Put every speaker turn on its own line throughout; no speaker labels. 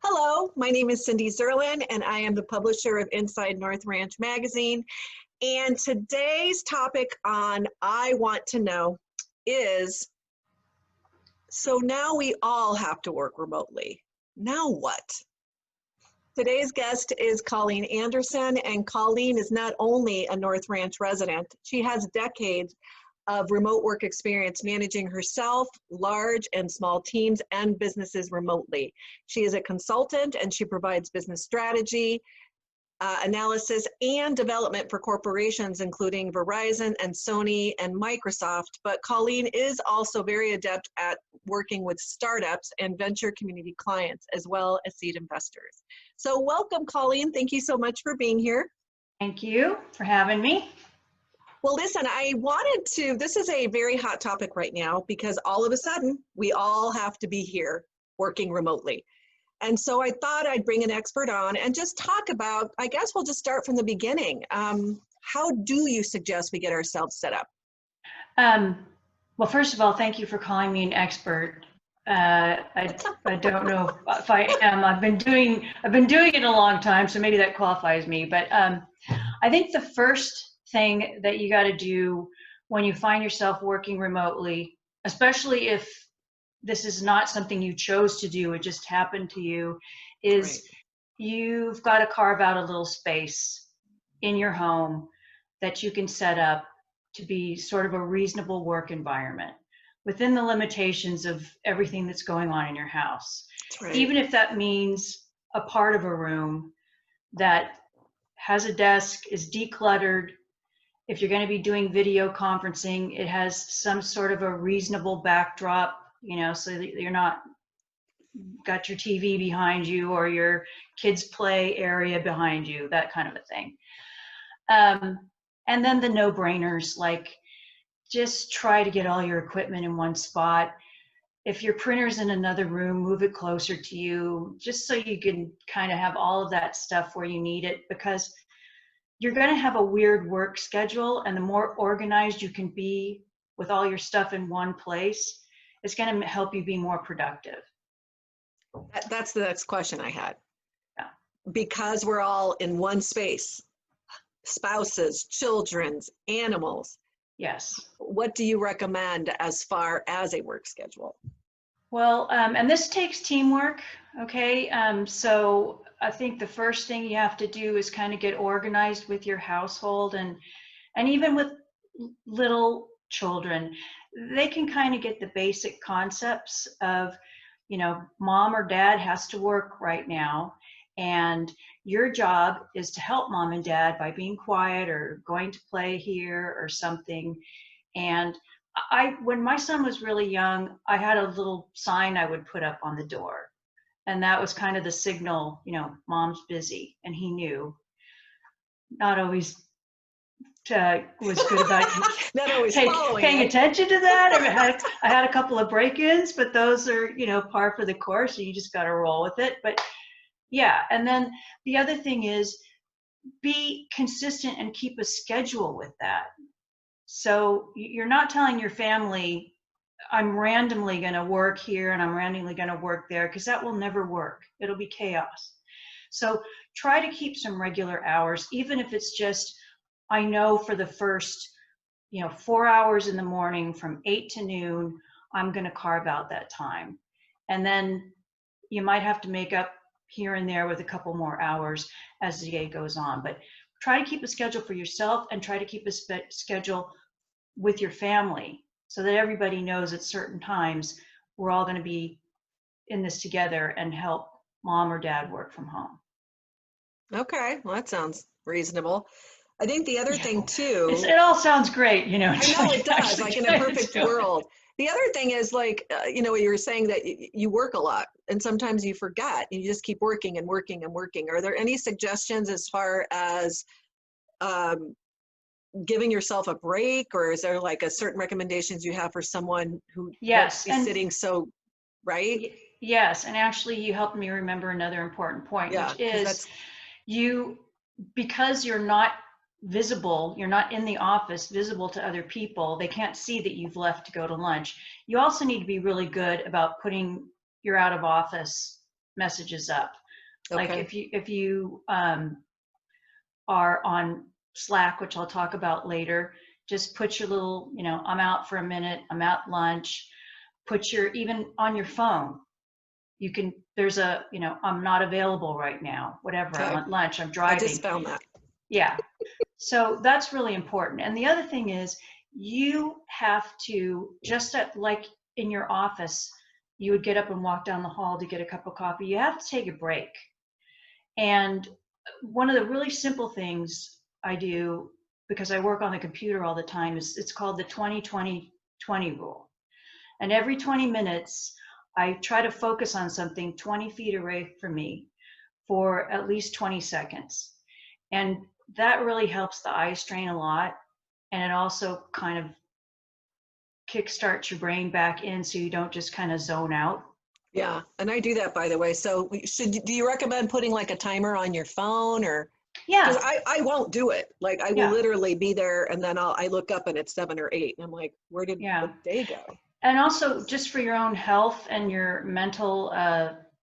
Hello, my name is Cindy Zerlin, and I am the publisher of Inside North Ranch magazine. And today's topic on I Want to Know is, so now we all have to work remotely. Now what? Today's guest is Colleen Anderson, and Colleen is not only a North Ranch resident, she has decades of remote work experience managing herself, large and small teams and businesses remotely. She is a consultant and she provides business strategy, analysis and development for corporations including Verizon and Sony and Microsoft. But Colleen is also very adept at working with startups and venture community clients as well as seed investors. So welcome, Colleen. Thank you so much for being here.
Thank you for having me.
Well, listen, this is a very hot topic right now because all of a sudden we all have to be here working remotely. And so I thought I'd bring an expert on and just talk about, I guess we'll just start from the beginning. How do you suggest we get ourselves set up?
Well, first of all, thank you for calling me an expert. I don't know if I am. I've been doing it a long time, so maybe that qualifies me. But I think the first thing that you got to do when you find yourself working remotely, especially if this is not something you chose to do, it just happened to you, is you've got to carve out a little space in your home that you can set up to be sort of a reasonable work environment within the limitations of everything that's going on in your house. Even if that means a part of a room that has a desk, is decluttered. If you're going to be doing video conferencing, it has some sort of a reasonable backdrop, so that you're not got your TV behind you or your kids' play area behind you, that kind of a thing. And then the no-brainers, like just try to get all your equipment in one spot. If your printer's in another room, move it closer to you, just so you can kind of have all of that stuff where you need it, because you're going to have a weird work schedule, and the more organized you can be with all your stuff in one place, it's going to help you be more productive.
That's the next question I had.
Yeah.
Because we're all in one space, spouses, children, animals.
Yes.
What do you recommend as far as a work schedule?
Well, and this takes teamwork, okay? So I think the first thing you have to do is kind of get organized with your household, and even with little children, they can kind of get the basic concepts of, mom or dad has to work right now, and your job is to help mom and dad by being quiet or going to play here or something. And when my son was really young, I had a little sign I would put up on the door. And that was kind of the signal, mom's busy. And he knew. Not always was good about
not always
paying attention to that. I had a couple of break-ins, but those are, par for the course. So you just got to roll with it. But yeah. And then the other thing is be consistent and keep a schedule with that. So you're not telling your family, I'm randomly going to work here and I'm randomly going to work there, because that will never work. It'll be chaos. So try to keep some regular hours, even if it's just, I know for the first, 4 hours in the morning from 8 to noon, I'm going to carve out that time. And then you might have to make up here and there with a couple more hours as the day goes on. But try to keep a schedule for yourself and try to keep a schedule with your family so that everybody knows at certain times we're all going to be in this together and help mom or dad work from home.
Okay, well, that sounds reasonable. I think the other thing too,
it all sounds great,
I know it does, like in a perfect world. The other thing is like, you were saying that you work a lot and sometimes you forget, you just keep working and working and working. Are there any suggestions as far as giving yourself a break, or is there like a certain recommendations you have for someone who
yes,
is sitting so, right?
Yes, and actually you helped me remember another important point, which is because you're not visible, you're not in the office visible to other people. They can't see that you've left to go to lunch. You also need to be really good about putting your out of office messages up.
Okay.
Like if you are on Slack, which I'll talk about later, just put your little, I'm out for a minute, I'm at lunch. Put even on your phone, you can, there's a, I'm not available right now, whatever,
Okay.
I'm at lunch, I'm driving.
I just found that.
Yeah. So that's really important. And the other thing is, you have to, like in your office, you would get up and walk down the hall to get a cup of coffee. You have to take a break. And one of the really simple things I do, because I work on the computer all the time, is it's called the 20-20-20 rule. And every 20 minutes, I try to focus on something 20 feet away from me for at least 20 seconds. And that really helps the eye strain a lot. And it also kind of kickstarts your brain back in so you don't just kind of zone out.
Yeah, and I do that, by the way. So do you recommend putting like a timer on your phone, or?
Yeah.
Because I won't do it. Like I will
Yeah.
literally be there, and then I look up and it's 7 or 8, and I'm like, where did the day go?
And also, just for your own health and your mental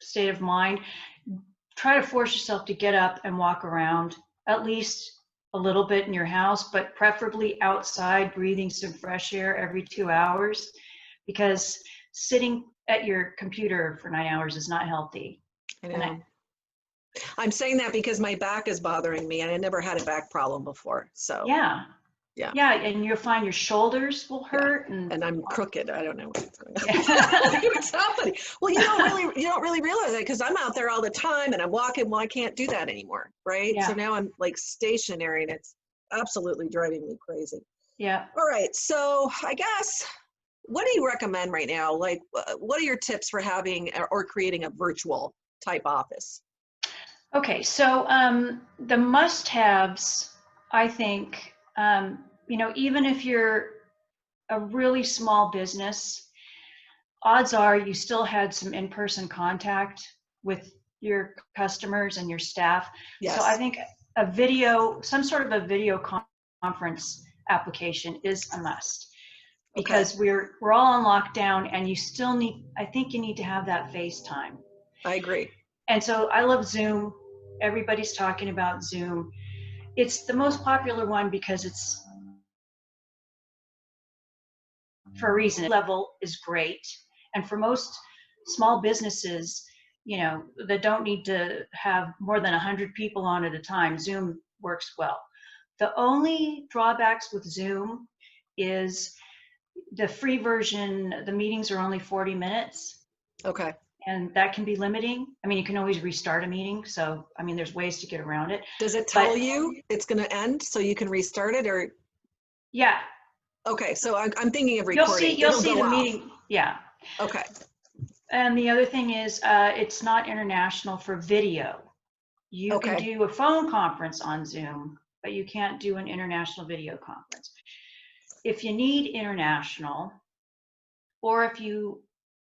state of mind, try to force yourself to get up and walk around at least a little bit in your house, but preferably outside, breathing some fresh air every 2 hours, because sitting at your computer for 9 hours is not healthy.
I know. I'm saying that because my back is bothering me, and I never had a back problem before. So
yeah, and you'll find your shoulders will hurt,
and I'm crooked. I don't know what's going on.
Yeah.
It's happening. Well, you don't really realize it, because I'm out there all the time and I'm walking. Well, I can't do that anymore, right?
Yeah.
So now I'm like stationary, and it's absolutely driving me crazy.
Yeah.
All right. So I guess, what do you recommend right now? Like, what are your tips for having or creating a virtual type office?
Okay, so the must-haves, I think, even if you're a really small business, odds are you still had some in-person contact with your customers and your staff.
Yes.
So I think some sort of a video conference application is a must, because we're all on lockdown, and I think you need to have that FaceTime.
I agree.
And so I love Zoom. Everybody's talking about Zoom. It's the most popular one because it's, for a reason, level is great. And for most small businesses, that don't need to have more than 100 people on at a time, Zoom works well. The only drawbacks with Zoom is the free version, the meetings are only 40 minutes.
Okay.
And that can be limiting. I mean, you can always restart a meeting. So, I mean, there's ways to get around it.
Does it tell you it's going to end so you can restart it, or?
Yeah.
Okay. So I'm thinking of recording.
You'll see the meeting. Yeah.
Okay.
And the other thing is, it's not international for video. You can do a phone conference on Zoom, but you can't do an international video conference. If you need international, or if you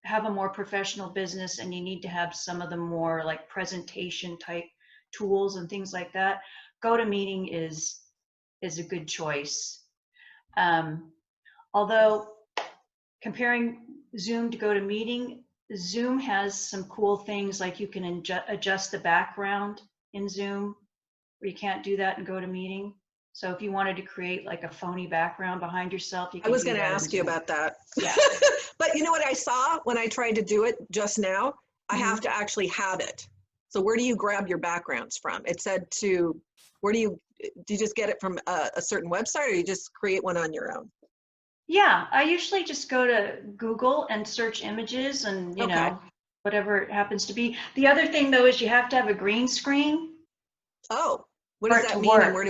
have a more professional business and you need to have some of the more like presentation type tools and things like that, GoToMeeting is a good choice. Although comparing Zoom to GoToMeeting, Zoom has some cool things, like you can adjust the background in Zoom, where you can't do that in GoToMeeting. So if you wanted to create like a phony background behind yourself, you can.
I was going to ask you about that.
Yeah.
But you know what I saw when I tried to do it just now? I have to actually have it. So where do you grab your backgrounds from? It said do you just get it from a certain website, or you just create one on your own?
Yeah, I usually just go to Google and search images, and whatever it happens to be. The other thing though is you have to have a green screen.
Oh. What does that mean, and where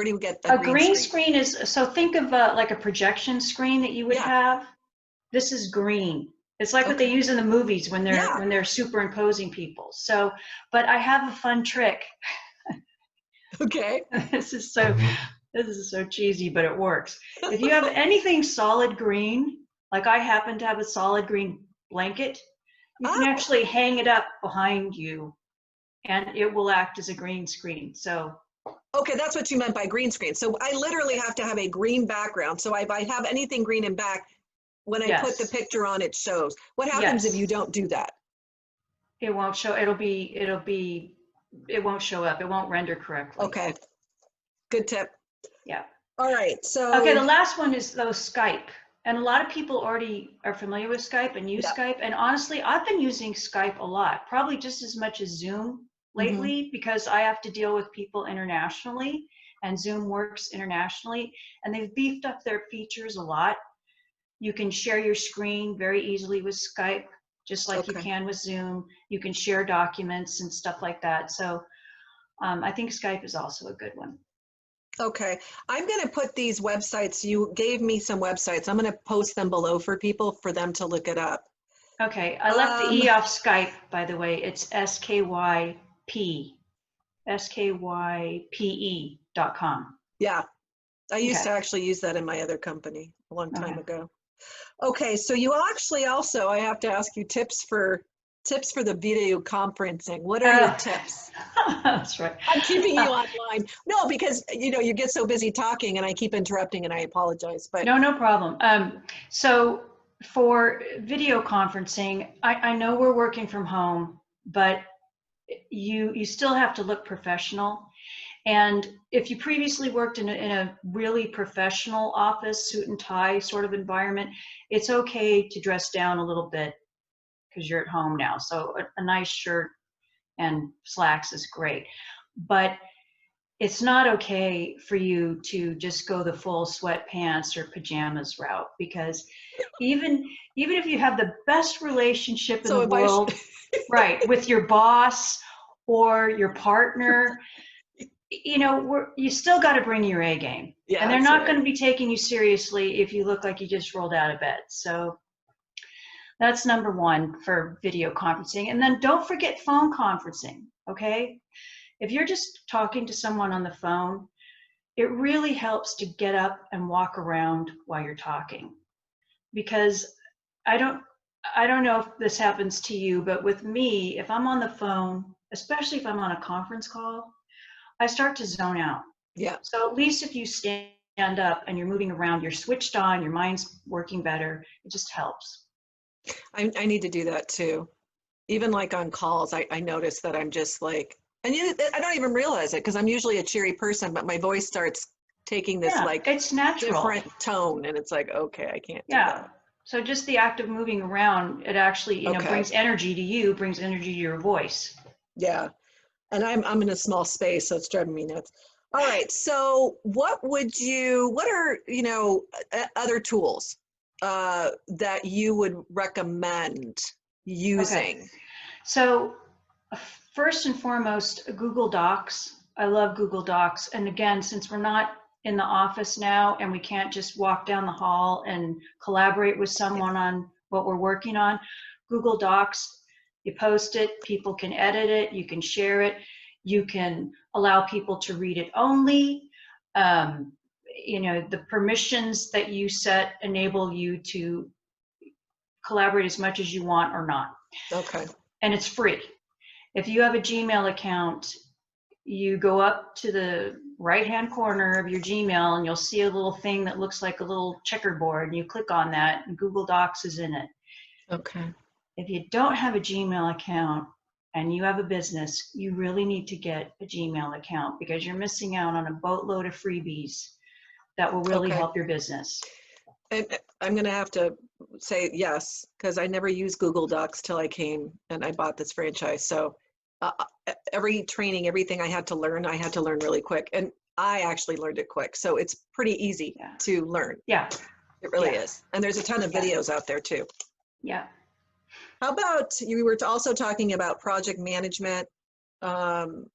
do you get the
green screen? Is, so think of like a projection screen that you would have. This is green. It's like what they use in the movies when they're superimposing people. So, but I have a fun trick.
Okay.
This is so cheesy, but it works. If you have anything solid green, like I happen to have a solid green blanket, you can actually hang it up behind you, and it will act as a green screen. So
Okay, that's what you meant by green screen. So I literally have to have a green background. So if I have anything green in back, when I put the
Yes.
picture on, it shows. What happens if
Yes.
you don't do that?
It won't show. It won't show up. It won't render correctly.
Okay, good tip.
Yeah.
All right,
Okay,
so
the last one is though Skype. And a lot of people already are familiar with Skype and use
yeah.
Skype. And honestly, I've been using Skype a lot, probably just as much as Zoom
Hmm.
lately, because I have to deal with people internationally and Zoom works internationally. And they've beefed up their features a lot. You can share your screen very easily with Skype, just like you
Okay.
can with Zoom. You can share documents and stuff like that. So I think Skype is also a good one.
Okay, I'm going to put these websites, you gave me some websites. I'm going to post them below for people for them to look it up.
Okay, I left the
Um,
E off Skype, by the way. It's SKYPE.com.
yeah, I used
Okay.
to actually use that in my other company a long time
Okay.
ago. Okay, so you actually also, I have to ask you tips for the video conferencing. What are your
Uh,
tips?
that's right.
I'm keeping you
Uh,
online. No, because you get so busy talking and I keep interrupting and I apologize. But
no problem. So for video conferencing, I know we're working from home, but you still have to look professional. And if you previously worked in a really professional office, suit and tie sort of environment, it's okay to dress down a little bit because you're at home now. So a nice shirt and slacks is great. But it's not okay for you to just go the full sweatpants or pajamas route, because even if you have the best relationship in
so
the
if I,
world, right, with your boss or your partner, you still got to bring your A game,
yeah,
and they're
that's
not
right.
going to be taking you seriously if you look like you just rolled out of bed. So that's number one for video conferencing. And then don't forget phone conferencing. Okay, if you're just talking to someone on the phone, it really helps to get up and walk around while you're talking, because I don't I don't know if this happens to you, but with me, if I'm on the phone, especially if I'm on a conference call, I start to zone out.
Yeah,
So at least if you stand up and you're moving around, you're switched on, your mind's working better, it just helps.
I need to do that too. Even like on calls, I notice that I'm just like, and I don't even realize it because I'm usually a cheery person, but my voice starts taking this
Yeah,
like
it's natural.
different tone, and it's like, okay, I can't do
Yeah.
that.
So just the act of moving around, it actually,
Okay,
brings energy to you, brings energy to your voice.
yeah, and I'm in a small space, so it's driving me nuts. All right, so what are other tools that you would recommend
Okay.
using?
So first and foremost, Google Docs. I love Google Docs. And again, since we're not in the office now and we can't just walk down the hall and collaborate with
Yeah.
someone on what we're working on, Google Docs, you post it, people can edit it, you can share it, you can allow people to read it only. Um, the permissions that you set enable you to collaborate as much as you want or not.
Okay.
And it's free. If you have a Gmail account, you go up to the right-hand corner of your Gmail and you'll see a little thing that looks like a little checkerboard, and you click on that and Google Docs is in it.
Okay.
If you don't have a Gmail account and you have a business, you really need to get a Gmail account, because you're missing out on a boatload of freebies that will really
Okay.
help your business.
And I'm going to have to say yes, because I never used Google Docs till I came and I bought this franchise. So every training, everything I had to learn really quick. And I actually learned it quick. So it's pretty easy
Yeah.
to learn.
Yeah.
It really
Yeah.
is. And there's a ton of
Yeah.
videos out there too.
Yeah.
How about, you were also talking about project management. Um,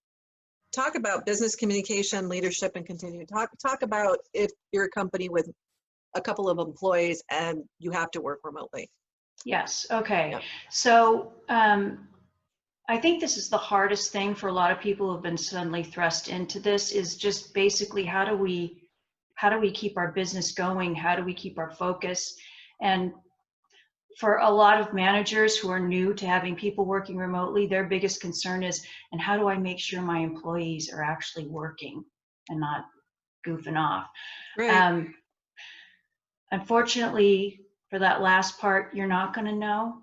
Talk about business communication, leadership, and continue. Talk about if you're a company with a couple of employees and you have to work remotely.
Yes. Okay.
Yeah.
So I think this is the hardest thing for a lot of people who have been suddenly thrust into this, is just basically how do we keep our business going? How do we keep our focus? And for a lot of managers who are new to having people working remotely, their biggest concern is, and how do I make sure my employees are actually working? and not goofing off.
Right.
Unfortunately, for that last part, you're not going to know.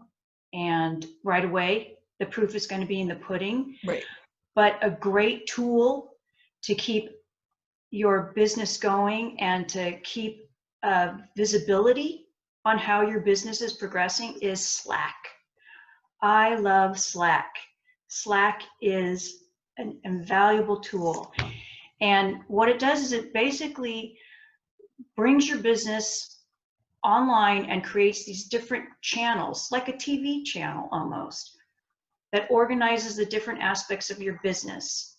And right away, the proof is going to be in the pudding.
Right.
But a great tool to keep your business going and to keep visibility on how your business is progressing is Slack. I love Slack. Slack is an invaluable tool. And what it does is it basically brings your business online and creates these different channels, like a TV channel almost, that organizes the different aspects of your business.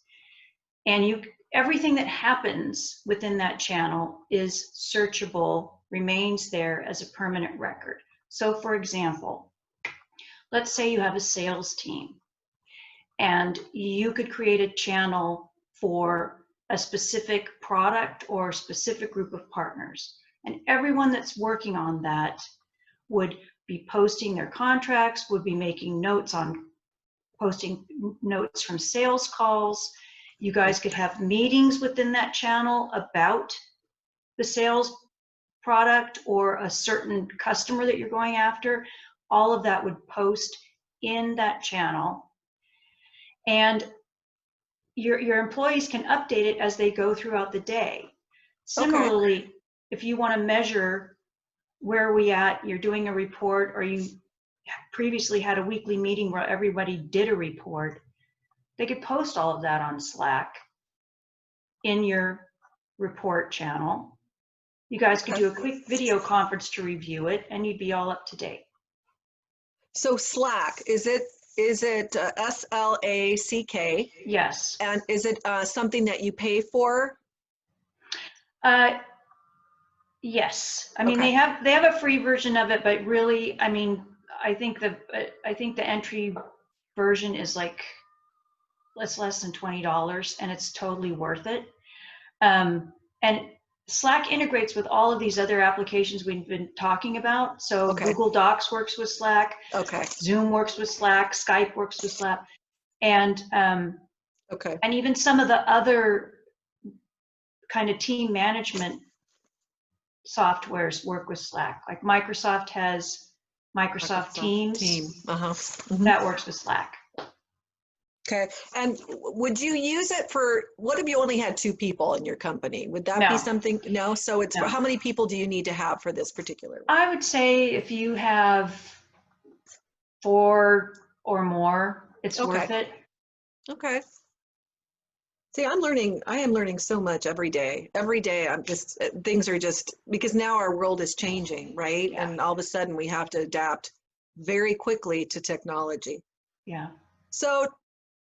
And everything that happens within that channel is searchable, remains there as a permanent record. So for example, let's say you have a sales team and you could create a channel for a specific product or a specific group of partners. And everyone that's working on that would be posting their contracts, would be making notes on posting notes from sales calls. You guys could have meetings within that channel about the sales product or a certain customer that you're going after. All of that would post in that channel. And your employees can update it as they go throughout the day. Similarly, if you want to measure where are we at, you're doing a report, or you previously had a weekly meeting where everybody did a report, they could post all of that on Slack in your report channel. You guys could do a quick video conference to review it, and you'd be all up to date.
So Slack, is it SLACK?
Yes.
And is it something that you pay for?
Yes. I mean, they have a free version of it, but really, I mean, I think the entry version is like it's less than $20, and it's totally worth it. And Slack integrates with all of these other applications we've been talking about. So Google Docs works with Slack. Zoom works with Slack. Skype works with Slack. And and even some of the other kind of team management softwares work with Slack. Like Microsoft has Microsoft Teams. That works with Slack.
Okay. And would you use it for, what if you only had 2 people in your company? Would that be something? No. So it's how many people do you need to have for this particular one?
I would say if you have 4 or more, it's worth it.
Okay. See, I am learning so much every day. Every day things are just, because now our world is changing, right? Yeah. And all of a sudden we have to adapt very quickly to technology.
Yeah. So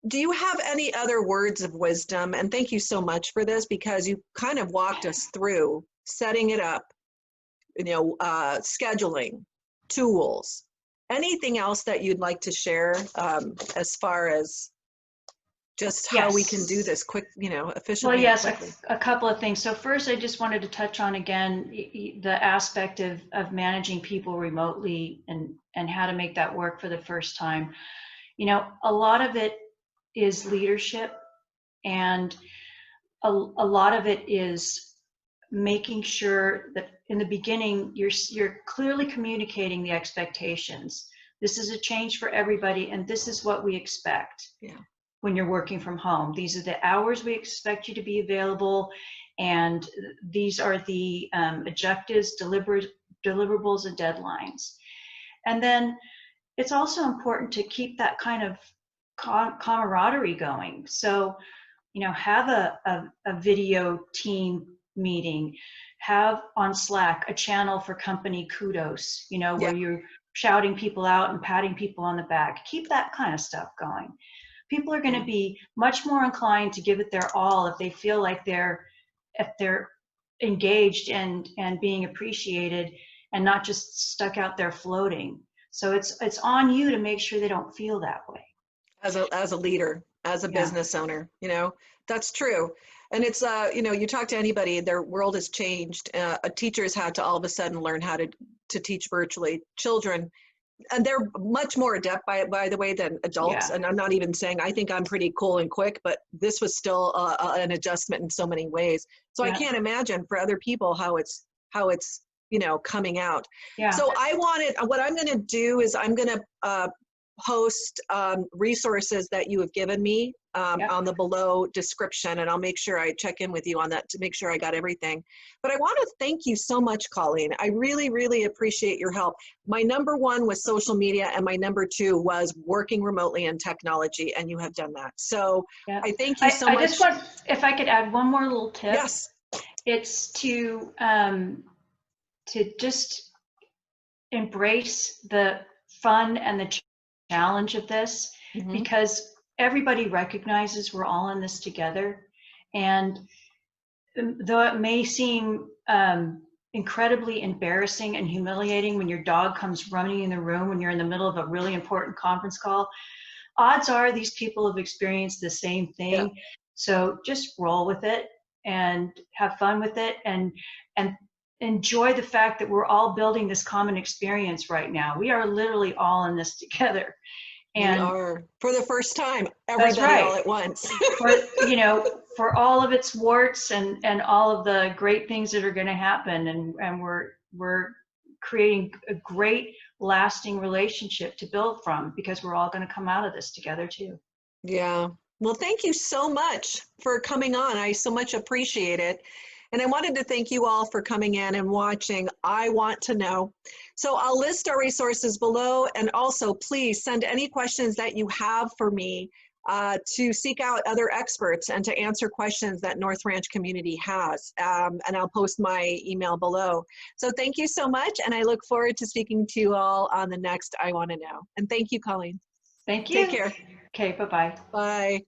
do you have any other words of wisdom? And thank you so much for this, because you kind of walked us through setting it up, scheduling, tools. Anything else that you'd like to share as far as just how we can do this efficiently?
Well, yes, a couple of things. So first, I just wanted to touch on again the aspect of managing people remotely and how to make that work for the first time. A lot of it is leadership, and a lot of it is making sure that in the beginning you're clearly communicating the expectations. This is a change for everybody, and this is what we expect. Yeah. When you're working from home, these are the hours we expect you to be available, and these are the objectives, deliverables, and deadlines. And then it's also important to keep that kind of camaraderie going. So, have a video team meeting, have on Slack a channel for company kudos, where you're shouting people out and patting people on the back. Keep that kind of stuff going. People are going to be much more inclined to give it their all if they feel like they're engaged and being appreciated and not just stuck out there floating. So it's on you to make sure they don't feel that way.
As a leader, as a business owner, that's true. And it's, you talk to anybody, their world has changed. Teachers had to all of a sudden learn how to teach virtually. Children, and they're much more adept by the way than adults.
Yeah.
And I'm not even saying I think I'm pretty cool and quick, but this was still an adjustment in so many ways. So I
Yeah.
can't imagine for other people how it's coming out.
Yeah.
So what I'm going to do is I'm going to post resources that you have given me on the below description, and I'll make sure I check in with you on that to make sure I got everything. But I want to thank you so much, Colleen. I really, really appreciate your help. My number one was social media, and my number two was working remotely in technology, and you have done that. So I thank you so much.
I just want, if I could add one more little tip.
Yes.
It's to just embrace the fun and the challenge of this, because everybody recognizes we're all in this together. And though it may seem incredibly embarrassing and humiliating when your dog comes running in the room when you're in the middle of a really important conference call, odds are these people have experienced the same thing. Yeah. So just roll with it and have fun with it, and enjoy the fact that we're all building this common experience right now. We are literally all in this together. And
we are, for the first time, everybody all at once.
for all of its warts and all of the great things that are going to happen, and we're creating a great lasting relationship to build from, because we're all going to come out of this together too.
Yeah. Well, thank you so much for coming on. I so much appreciate it. And I wanted to thank you all for coming in and watching I Want to Know. So I'll list our resources below, and also please send any questions that you have for me to seek out other experts and to answer questions that North Ranch community has. And I'll post my email below. So thank you so much, and I look forward to speaking to you all on the next I Want to Know. And thank you, Colleen.
Thank you.
Take care.
Okay, bye-bye.
Bye.